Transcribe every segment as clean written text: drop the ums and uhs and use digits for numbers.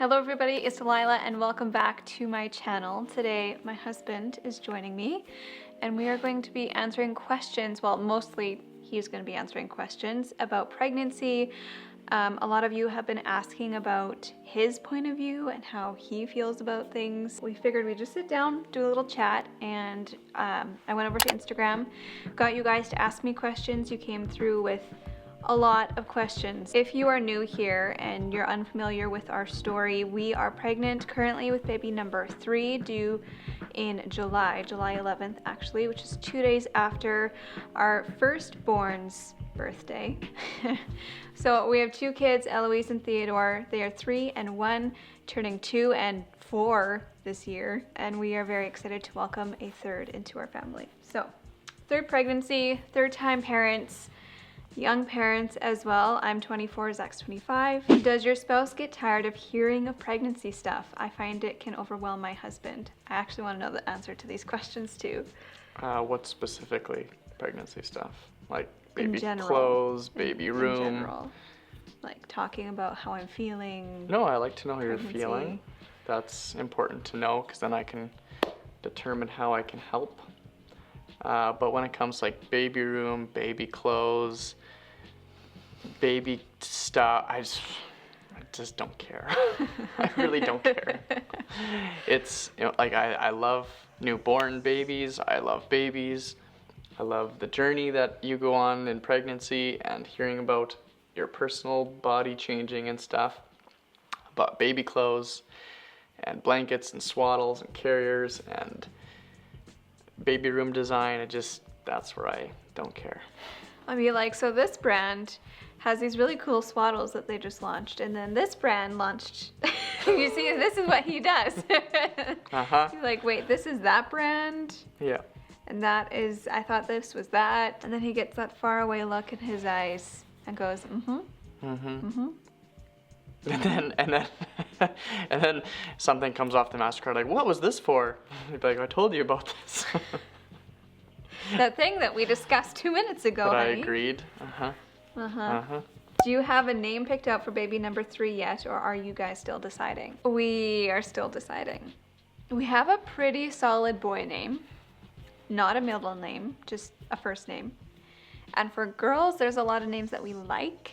Hello everybody, it's Delilah and welcome back to my channel. Today my husband is joining me and we are going to be answering questions, well mostly he's going to be answering questions about pregnancy. A lot of you have been asking about his point of view and how he feels about things. We figured we'd just sit down, do a little chat, and I went over to Instagram, got you guys to ask me questions. You came through with a lot of questions. If you are new here and you're unfamiliar with our story, we are pregnant currently with baby number 3, due in July 11th actually, which is 2 days after our firstborn's birthday. So we have 2 kids, Eloise and Theodore. They are 3 and 1, turning 2 and 4 this year, and we are very excited to welcome a 3rd into our family. So 3rd pregnancy, 3rd time parents, young parents as well. I'm 24, Zach's 25. Does your spouse get tired of hearing of pregnancy stuff? I find it can overwhelm my husband. I actually want to know the answer to these questions too. What specifically pregnancy stuff? Like baby general, clothes, baby room? In general. Like talking about how I'm feeling. No, I like to know how you're pregnancy. feeling. That's important to know because then I can determine how I can help. But when it comes to like baby room, baby clothes, baby stuff, I just don't care. I really don't care. It's, like I love newborn babies. I love babies. I love the journey that you go on in pregnancy and hearing about your personal body changing and stuff. But baby clothes and blankets and swaddles and carriers and baby room design, that's where I don't care. I mean, like, so this brand has these really cool swaddles that they just launched, and then this brand launched. You see, this is what he does. He's like, wait, this is that brand? Yeah. And that is, I thought this was that. And then he gets that faraway look in his eyes and goes, And then something comes off the MasterCard like, what was this for? You'd be like, I told you about this. That thing that we discussed 2 minutes ago, But honey. I agreed. Do you have a name picked out for baby number 3 yet, or are you guys still deciding? We are still deciding. We have a pretty solid boy name. Not a middle name, just a first name. And for girls, there's a lot of names that we like,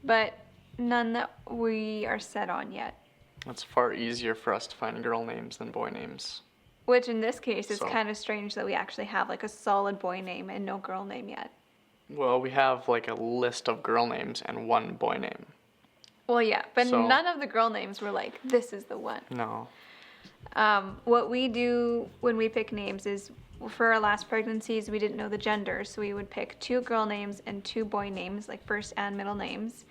but none that we are set on yet. It's far easier for us to find girl names than boy names. Which in this case is So. kind of strange that we actually have like a solid boy name and no girl name yet. Well, we have like a list of girl names and 1 boy name. Well, yeah, but So. none of the girl names were like, this is the one. No. What we do when we pick names is, for our last pregnancies, we didn't know the gender, so we would pick 2 girl names and 2 boy names, like first and middle names,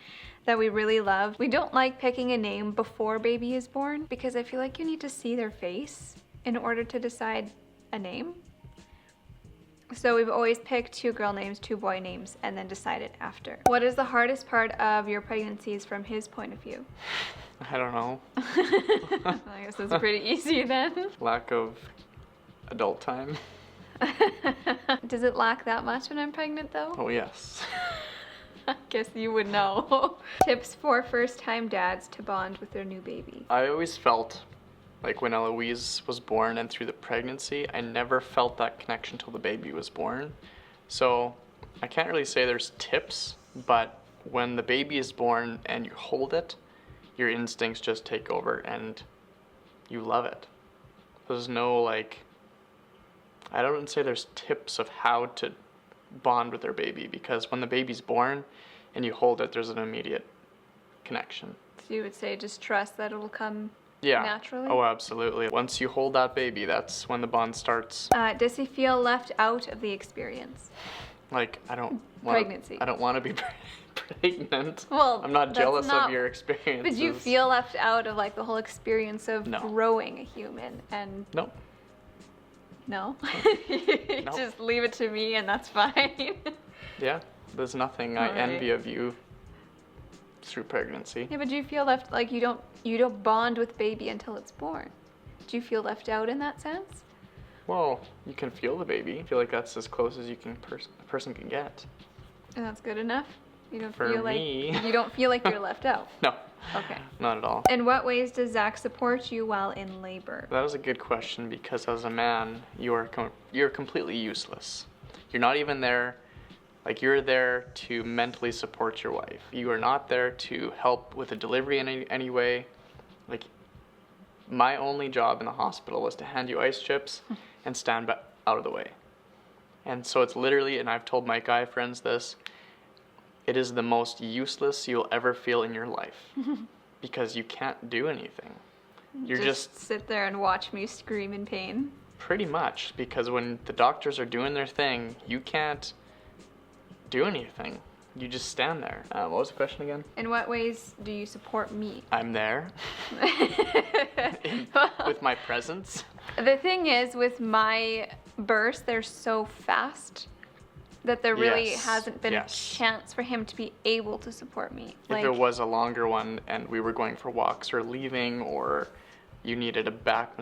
that we really love. We don't like picking a name before baby is born because I feel like you need to see their face in order to decide a name. So we've always picked 2 girl names, 2 boy names, and then decided after. What is the hardest part of your pregnancies from his point of view? I don't know. I guess it's pretty easy then. Lack of adult time. Does it lack that much when I'm pregnant though? Oh, yes. I guess you would know. Tips for first-time dads to bond with their new baby. I always felt like when Eloise was born and through the pregnancy, I never felt that connection till the baby was born. So I can't really say there's tips, but when the baby is born and you hold it, your instincts just take over and you love it. There's no I don't say there's tips of how to bond with their baby, because when the baby's born and you hold it, there's an immediate connection. So you would say just trust that it'll come Yeah. naturally? Oh, absolutely. Once you hold that baby, that's when the bond starts. Does he feel left out of the experience? Like, I don't Pregnancy. want to be pregnant. Well, I'm not that's jealous not- of your experiences. But you feel left out of like the whole experience of No. growing a human and Nope. no? No. Just leave it to me and that's fine. Yeah. There's nothing I Alright. envy of you through pregnancy. Yeah, but do you feel left, like you don't bond with baby until it's born? Do you feel left out in that sense? Well, you can feel the baby. I feel like that's as close as a person can get. And that's good enough? You don't For feel me. like you don't feel like you're left out. No. Okay. Not at all. In what ways does Zach support you while in labor? That was a good question because as a man, you're completely useless. You're not even there. Like, you're there to mentally support your wife. You are not there to help with a delivery in any way. Like, my only job in the hospital was to hand you ice chips and stand out of the way. And so it's literally, and I've told my guy friends this, it is the most useless you'll ever feel in your life because you can't do anything. You're just sit there and watch me scream in pain. Pretty much, because when the doctors are doing their thing, you can't do anything. You just stand there. What was the question again? In what ways do you support me? I'm there with my presence. The thing is, with my bursts, they're so fast that there really hasn't been a chance for him to be able to support me. If it was a longer one and we were going for walks or leaving or you needed a back,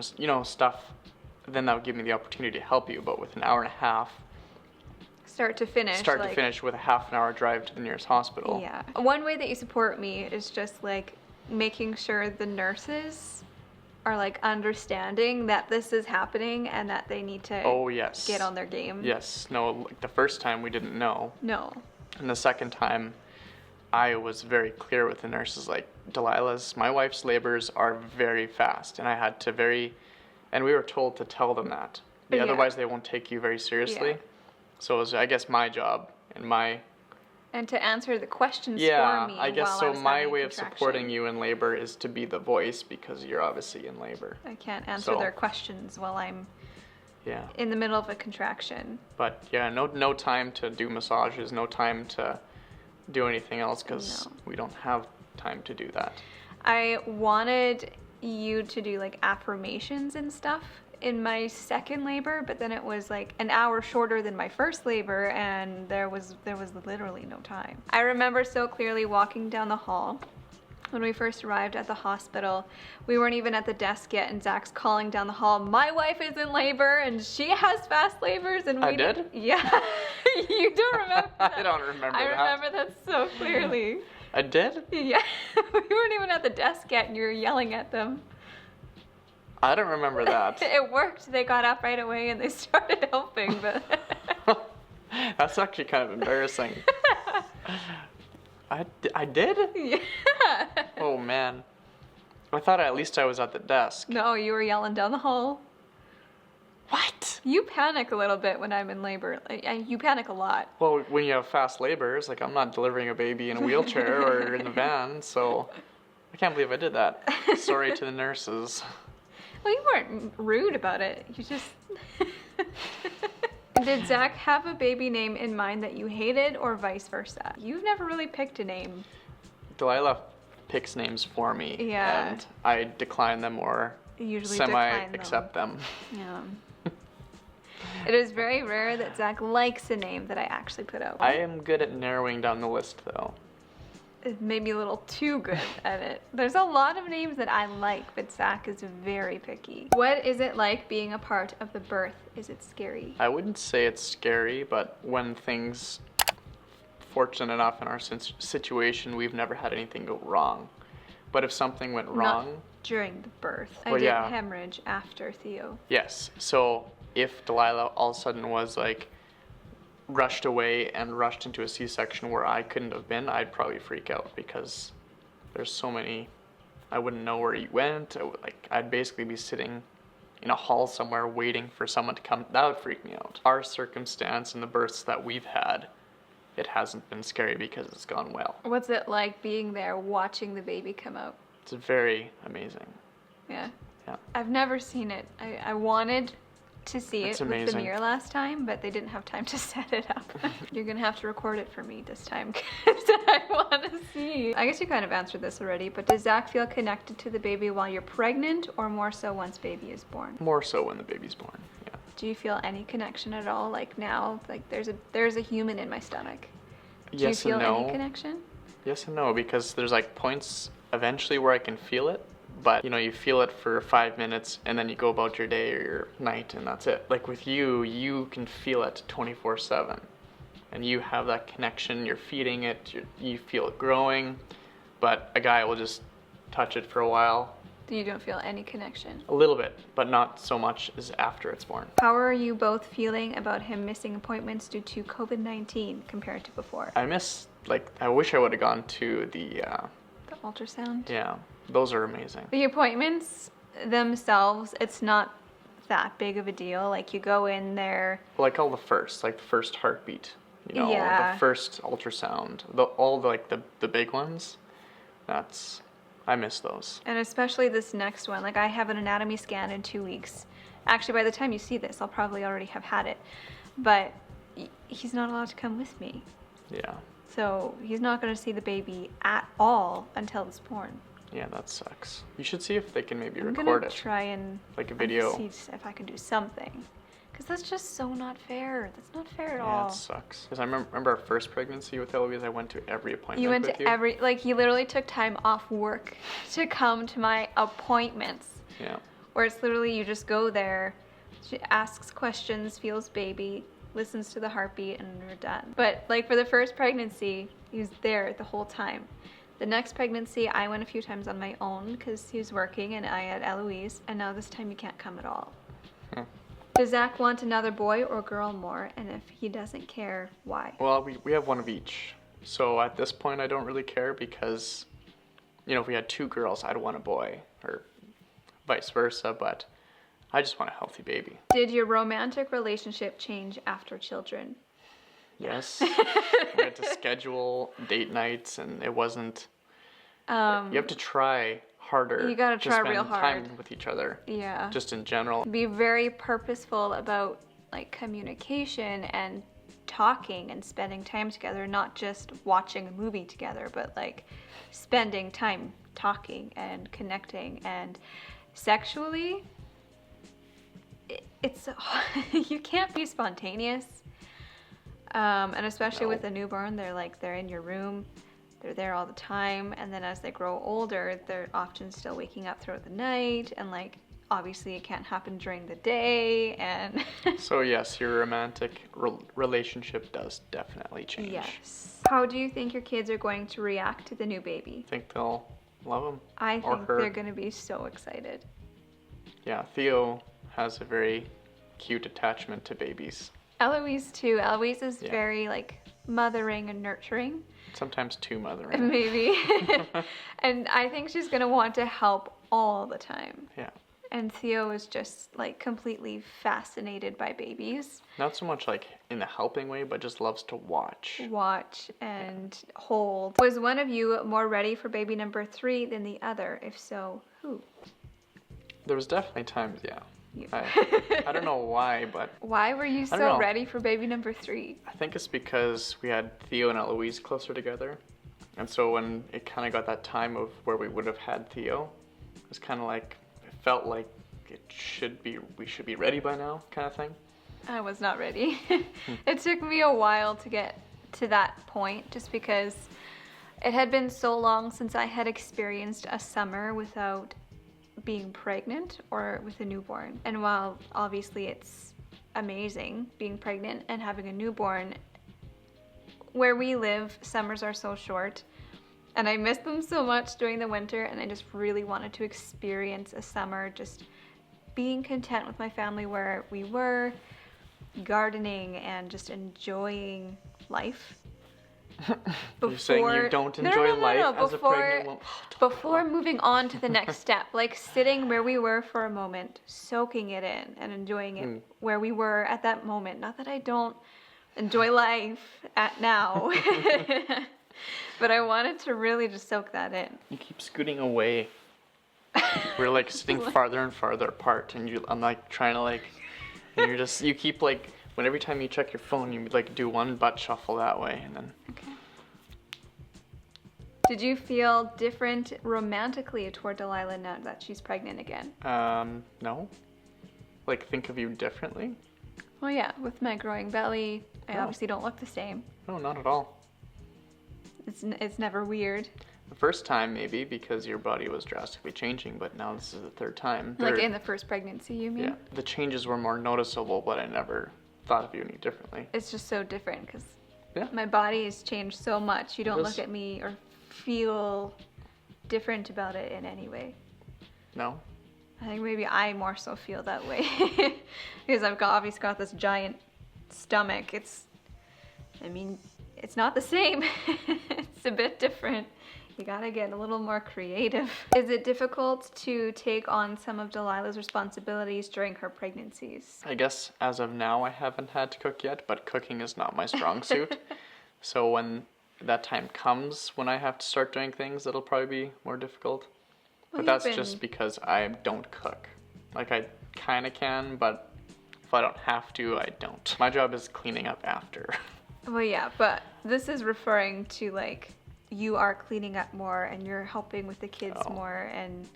stuff, then that would give me the opportunity to help you. But with an hour and a half, start to finish with a half an hour drive to the nearest hospital. Yeah. One way that you support me is just like making sure the nurses are like understanding that this is happening and that they need to get on their game. Yes. No, like the first time we didn't know. No. And the second time I was very clear with the nurses, like, my wife's labors are very fast, and I had to and we were told to tell them that. Otherwise they won't take you very seriously. Yeah. So it was, I guess, my job and to answer the questions for me. I guess so. My way of supporting you in labor is to be the voice because you're obviously in labor. I can't answer their questions while I'm in the middle of a contraction. But no time to do massages, no time to do anything else because we don't have time to do that. I wanted you to do like affirmations and stuff in my second labor, but then it was like an hour shorter than my first labor, and there was literally no time. I remember so clearly walking down the hall when we first arrived at the hospital. We weren't even at the desk yet, and Zach's calling down the hall, "My wife is in labor, and she has fast labors." And I did? Yeah. You don't remember that? I don't remember that. I remember that so clearly. I did? Yeah. We weren't even at the desk yet, and you were yelling at them. I don't remember that. It worked. They got up right away and they started helping, but... That's actually kind of embarrassing. I did? Yeah. Oh, man. I thought at least I was at the desk. No, you were yelling down the hall. What? You panic a little bit when I'm in labor. You panic a lot. Well, when you have fast labors, like, I'm not delivering a baby in a wheelchair or in the van, so I can't believe I did that. Sorry to the nurses. Well, you weren't rude about it. You just... Did Zach have a baby name in mind that you hated or vice versa? You've never really picked a name. Delilah picks names for me. Yeah. And I decline them or usually semi-accept them. Yeah. It is very rare that Zach likes a name that I actually put out. I am good at narrowing down the list, though. It made me a little too good at it. There's a lot of names that I like, but Zach is very picky. What is it like being a part of the birth? Is it scary? I wouldn't say it's scary, but when things, fortunate enough in our situation, we've never had anything go wrong. But if something went wrong... Not during the birth. Well, I did hemorrhage after Theo. Yes. So if Delilah all of a sudden was like rushed away and rushed into a C-section where I couldn't have been, I'd probably freak out because there's so many, I wouldn't know where he went. I'd basically be sitting in a hall somewhere waiting for someone to come. That would freak me out. Our circumstance and the births that we've had, it hasn't been scary because it's gone well. What's it like being there watching the baby come out? It's very amazing. Yeah. Yeah. I've never seen it. I wanted to see it's it amazing. with the mirror last time, but they didn't have time to set it up. You're gonna have to record it for me this time because I want to see. I guess you kind of answered this already, but does Zach feel connected to the baby while you're pregnant or more so once baby is born? More so when the baby's born, yeah. Do you feel any connection at all? Like now, like there's a human in my stomach. Do Yes you feel and no. any connection? Yes and no, because there's like points eventually where I can feel it, but you feel it for 5 minutes and then you go about your day or your night and that's it. Like with you can feel it 24/7 and you have that connection, you're feeding it, you feel it growing, but a guy will just touch it for a while. You don't feel any connection. A little bit, but not so much as after it's born. How are you both feeling about him missing appointments due to COVID-19 compared to before? I wish I would have gone to the, The ultrasound? yeah, those are amazing. The appointments themselves, it's not that big of a deal. Like, you go in there. Like all the first heartbeat, Yeah. the first ultrasound, all the big ones. I miss those. And especially this next one. Like, I have an anatomy scan in 2 weeks. Actually, by the time you see this, I'll probably already have had it. But he's not allowed to come with me. Yeah. So he's not going to see the baby at all until it's born. Yeah, that sucks. You should see if they can maybe I'm record going to it. try and Like a video. see if I can do something. Because that's just so not fair. That's not fair at Yeah, all. it sucks. Because I remember our first pregnancy with Eloise, I went to every appointment You went with to you. every, like, you literally took time off work to come to my appointments. Yeah. Where it's literally you just go there, she asks questions, feels baby, listens to the heartbeat, and we're done. But like for the first pregnancy, he was there the whole time. The next pregnancy, I went a few times on my own because he was working and I had Eloise, and now this time you can't come at all. Does Zach want another boy or girl more? And if he doesn't care, why? Well, we have one of each. So at this point, I don't really care because, if we had 2 girls, I'd want a boy, or vice versa, but I just want a healthy baby. Did your romantic relationship change after children? Yes. We had to schedule date nights, and it wasn't. You have to try harder. You gotta try to spend real hard. time with each other. Yeah. Just in general. Be very purposeful about like communication and talking and spending time together, not just watching a movie together, but like spending time talking and connecting. And sexually, it's you can't be spontaneous. And especially with a newborn, they're in your room, they're there all the time, and then as they grow older, they're often still waking up throughout the night, and like obviously it can't happen during the day, and So yes, your romantic relationship does definitely change. yes. How do you think your kids are going to react to the new baby? I think they'll love him. I Or think her. they're going to be so excited. Yeah, Theo has a very cute attachment to babies. Eloise too. Eloise is Yeah. very like mothering and nurturing. Sometimes too mothering. Maybe. And I think she's going to want to help all the time. Yeah. And Theo is just like completely fascinated by babies. Not so much like in a helping way, but just loves to watch. Watch and hold. Was one of you more ready for baby number 3 than the other? If so, who? There was definitely times, yeah. You. I don't know why, but Why were you don't so know. ready for baby number 3? I think it's because we had Theo and Eloise closer together. And so when it kind of got that time of where we would have had Theo, it was kind of like, it felt like we should be ready by now kind of thing. I was not ready. It took me a while to get to that point just because it had been so long since I had experienced a summer without being pregnant or with a newborn. And while obviously it's amazing being pregnant and having a newborn, where we live, summers are so short. And I miss them so much during the winter, and I just really wanted to experience a summer just being content with my family where we were, gardening and just enjoying life. You're saying you don't enjoy life as a pregnant woman? Before moving on to the next step, like sitting where we were for a moment, soaking it in and enjoying it where we were at that moment. Not that I don't enjoy life at now, but I wanted to really just soak that in. You keep scooting away. We're like sitting farther and farther apart, and I'm like trying to like, and you keep like, when every time you check your phone, you like do one butt shuffle that way, and then. Okay. Did you feel different romantically toward Delilah now that she's pregnant again? No. Like think of you differently? Well, yeah, with my growing belly, I Oh. obviously don't look the same. No, not at all. It's never weird. The first time maybe because your body was drastically changing, but now this is the third time. Like in the first pregnancy, you mean? Yeah, the changes were more noticeable, but I never thought of you any differently. It's just so different because Yeah. my body has changed so much. You don't It look is. at me or feel different about it in any way? No? I think maybe I more so feel that way because I've obviously got this giant stomach. It's not the same. It's a bit different. You gotta get a little more creative. Is it difficult to take on some of Delilah's responsibilities during her pregnancies? I guess as of now I haven't had to cook yet, but cooking is not my strong suit. So when that time comes, when I have to start doing things, it'll probably be more difficult. But that's just because I don't cook. Like, I kind of can, but if I don't have to, I don't. My job is cleaning up after. Well, yeah, but this is referring to, like, you are cleaning up more and you're helping with the kids more and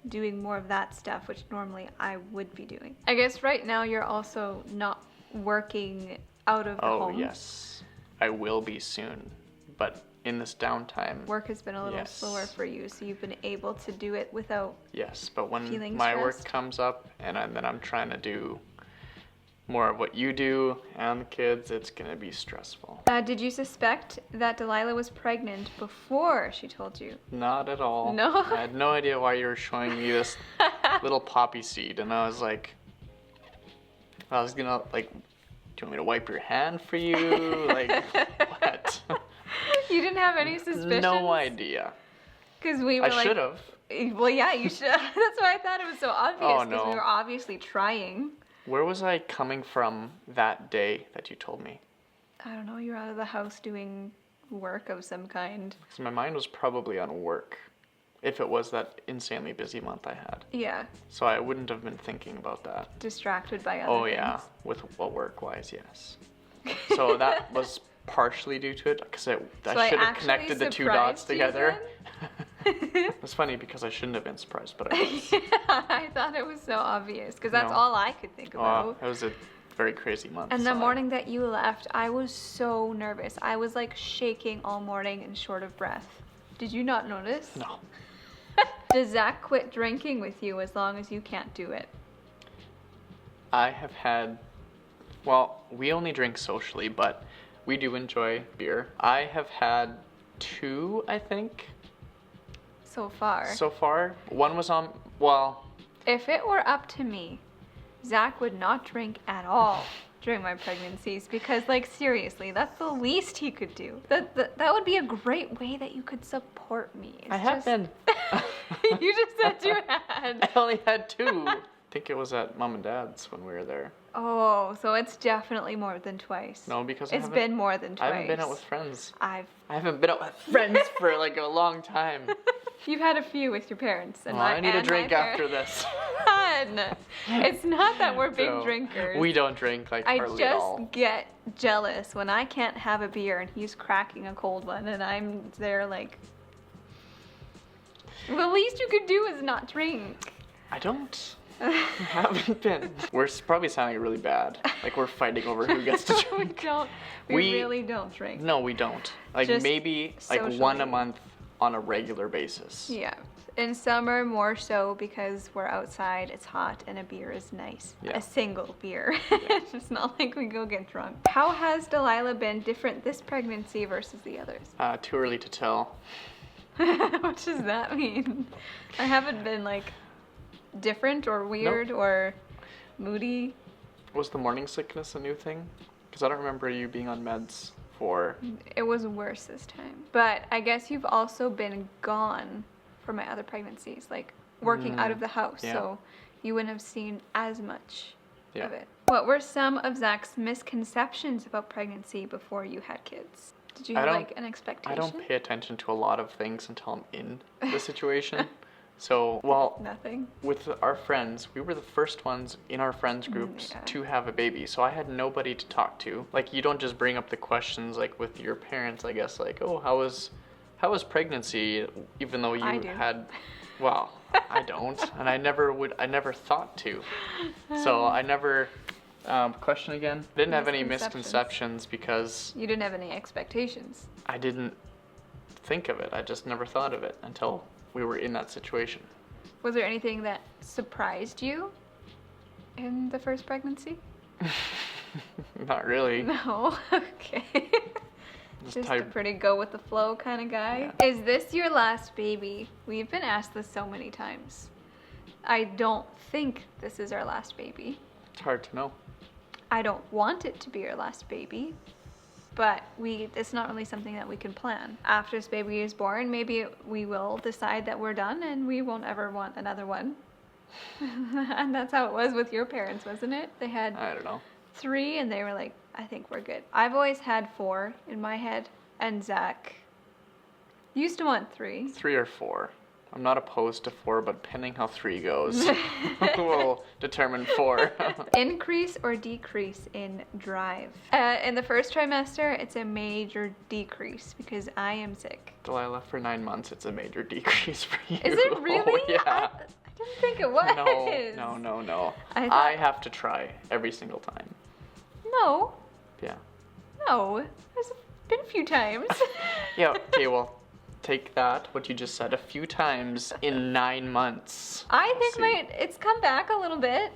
doing more of that stuff, which normally I would be doing. I guess right now you're also not working out of the home. Oh, yes. I will be soon. But in this downtime, work has been a little slower for you, so you've been able to do it without but when feeling my stressed? work comes up and then I'm trying to do more of what you do and the kids, it's gonna be stressful. Did you suspect that Delilah was pregnant before she told you? Not at all. No? I had no idea why you were showing me this little poppy seed, and I was gonna, like, do you want me to wipe your hand for you? Like, what? You didn't have any suspicions? No idea. Because we were I should have. Well, yeah, you should. That's why I thought it was so obvious. Oh, Because we no. were obviously trying. Where was I coming from that day that you told me? I don't know, you're out of the house doing work of some kind. Because my mind was probably on work, if it was that insanely busy month I had. Yeah, So I wouldn't have been thinking about that. distracted by other Oh things. yeah, with work-wise, yes. So that was partially due to it, because I should have actually connected the two dots surprised you together. then? It's funny because I shouldn't have been surprised, but I was. Yeah, I thought it was so obvious because that's No. all I could think Wow, about. it was a very crazy month. And the so morning that you left, I was so nervous. I was like shaking all morning and short of breath. Did you not notice? No. Does Zach quit drinking with you as long as you can't do it? I have had, well, we only drink socially, but we do enjoy beer. I have had 2, I think, So far. so far. One was on, well, If it were up to me, Zach would not drink at all during my pregnancies because, like, seriously, that's the least he could do. That would be a great way that you could support me. It's I have just- been. You just said you had. I only had 2. I think it was at Mom and Dad's when we were there. Oh, so it's definitely more than twice. No, because It's been more than I twice. haven't been out with friends. I haven't been out with friends for like a long time. You've had a few with your parents. And Well, I need a and drink my after parents. this. Fun. It's not that we're big No, drinkers. We don't drink like I hardly at just all. get jealous when I can't have a beer and he's cracking a cold one and I'm there like, the least you could do is not drink. I don't. I haven't been. We're probably sounding really bad. Like we're fighting over who gets to we drink. don't. We We- really don't drink. No, we don't. Like Just maybe like one a socially. month on a regular basis. Yeah. In summer, more so because we're outside, it's hot, and a beer is nice. Yeah. A single beer. It's not like we go get drunk. How has Delilah been different this pregnancy versus the others? Too early to tell. What does that mean? I haven't been like different or weird or moody. Was the morning sickness a new thing? Because I don't remember you being on meds for. It was worse this time. But I guess you've also been gone for my other pregnancies, like working out of the house. yeah. So you wouldn't have seen as much Yeah. of it. What were some of Zach's misconceptions about pregnancy before you had kids? Did you I have don't- like an expectation? I don't pay attention to a lot of things until I'm in the situation. So, well, Nothing. with our friends, we were the first ones in our friends groups yeah. to have a baby. So I had nobody to talk to. Like you don't just bring up the questions like with your parents, I guess, like, oh, how was pregnancy, even though I you do. had, well, I don't, and I never thought to. So I never, question again? Didn't have any misconceptions because You didn't have any expectations. I didn't think of it. I just never thought of it until we were in that situation. Was there anything that surprised you in the first pregnancy? Not really. No. Okay. Just a pretty go with the flow kind of guy. Yeah. Is this your last baby? We've been asked this so many times. I don't think this is our last baby. It's hard to know. I don't want it to be our last baby, but it's not really something that we can plan. After this baby is born, maybe we will decide that we're done and we won't ever want another one. And that's how it was with your parents, wasn't it? They had I don't know. 3 and they were like, I think we're good. I've always had 4 in my head, and Zach used to want 3. 3 or 4. I'm not opposed to 4, but depending how 3 goes will determine 4. Increase or decrease in drive? In the first trimester, it's a major decrease because I am sick. Delilah, for 9 months, it's a major decrease for you. Is it really? Oh, yeah. I didn't think it was. No. I have to try every single time. No. Yeah. No. There's been a few times. Yeah, okay, well, take that, what you just said, a few times in 9 months. I think it's come back a little bit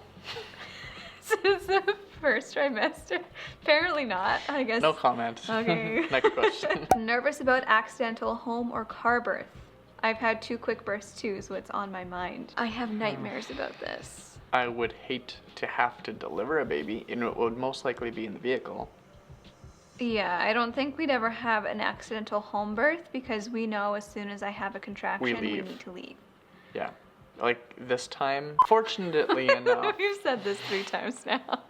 since the first trimester. Apparently not, I guess. No comment. Okay. Next question. Nervous about accidental home or car birth? I've had 2 quick births too, so it's on my mind. I have nightmares about this. I would hate to have to deliver a baby, and it would most likely be in the vehicle. Yeah, I don't think we'd ever have an accidental home birth because we know as soon as I have a contraction, we need to leave. Yeah. Like this time, fortunately enough. We've said this 3 times now.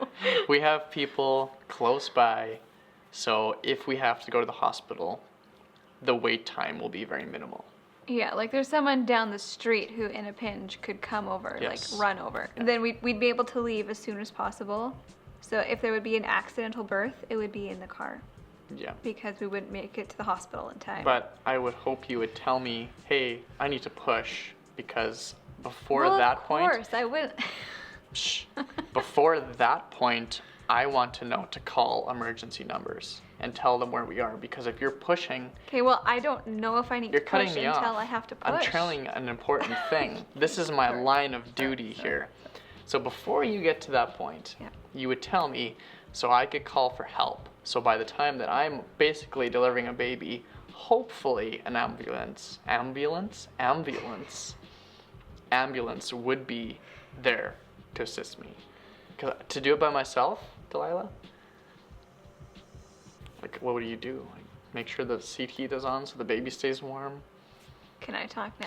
We have people close by, so if we have to go to the hospital, the wait time will be very minimal. Yeah, like there's someone down the street who in a pinch could come over, yes. like run over. Yeah. Then we'd be able to leave as soon as possible. So if there would be an accidental birth, it would be in the car. Yeah. Because we wouldn't make it to the hospital in time. But I would hope you would tell me, hey, I need to push, because before of course, I wouldn't. Before that point, I want to know to call emergency numbers and tell them where we are, because if you're pushing... Okay, well, I don't know if I need to push until I have to push. I'm telling an important thing. This is my line of duty here. So before you get to that point, you would tell me so I could call for help. So by the time that I'm basically delivering a baby, hopefully an ambulance would be there to assist me. 'Cause to do it by myself, Delilah, like, what would you do? Like, make sure the seat heat is on so the baby stays warm? Can I talk now?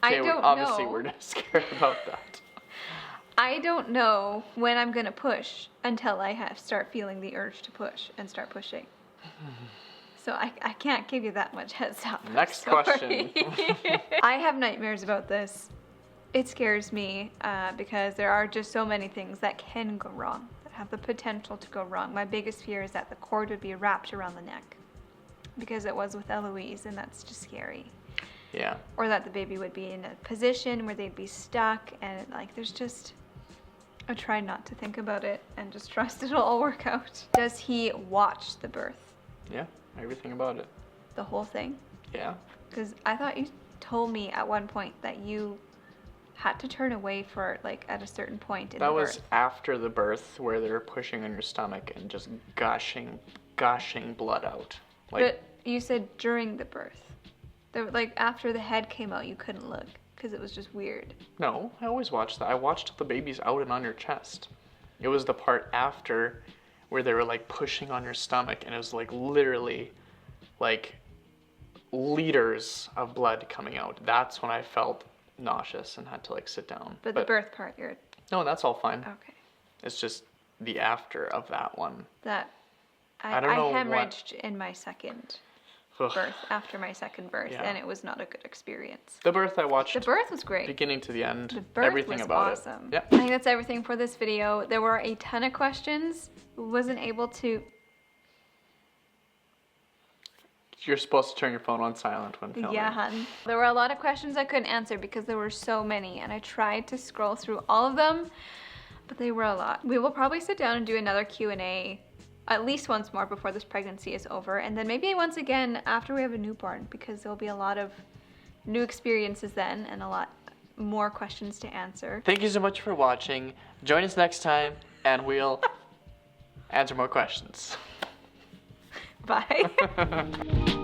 Okay, I don't obviously know. we're not scared about that. I don't know when I'm gonna push until I start feeling the urge to push and start pushing. So I can't give you that much heads up. Next question. I have nightmares about this. It scares me because there are just so many things that can go wrong, that have the potential to go wrong. My biggest fear is that the cord would be wrapped around the neck, because it was with Eloise, and that's just scary. Yeah. Or that the baby would be in a position where they'd be stuck, and like there's just... I try not to think about it and just trust it'll all work out. Does he watch the birth? Yeah, everything about it. The whole thing? Yeah. Because I thought you told me at one point that you had to turn away for like at a certain point in the birth. That was after the birth, where they were pushing on your stomach and just gushing blood out. Like, but you said during the birth. Like after the head came out, you couldn't look because it was just weird. No, I always watched that. I watched till the baby's out and on your chest. It was the part after where they were like pushing on your stomach, and it was like literally like liters of blood coming out. That's when I felt nauseous and had to like sit down. But the birth part, you're... No, that's all fine. Okay. It's just the after of that one. That I don't know hemorrhaged in my second birth, after my second birth, and it was not a good experience. The birth I watched. The birth was great. Beginning to the end. The birth everything was about awesome. it. Yep. I think that's everything for this video. There were a ton of questions. Wasn't able to... You're supposed to turn your phone on silent when filming. Yeah, hun. There were a lot of questions I couldn't answer because there were so many, and I tried to scroll through all of them, but they were a lot. We will probably sit down and do another Q&A at least once more before this pregnancy is over, and then maybe once again after we have a newborn, because there'll be a lot of new experiences then and a lot more questions to answer. Thank you so much for watching. Join us next time and we'll answer more questions. Bye.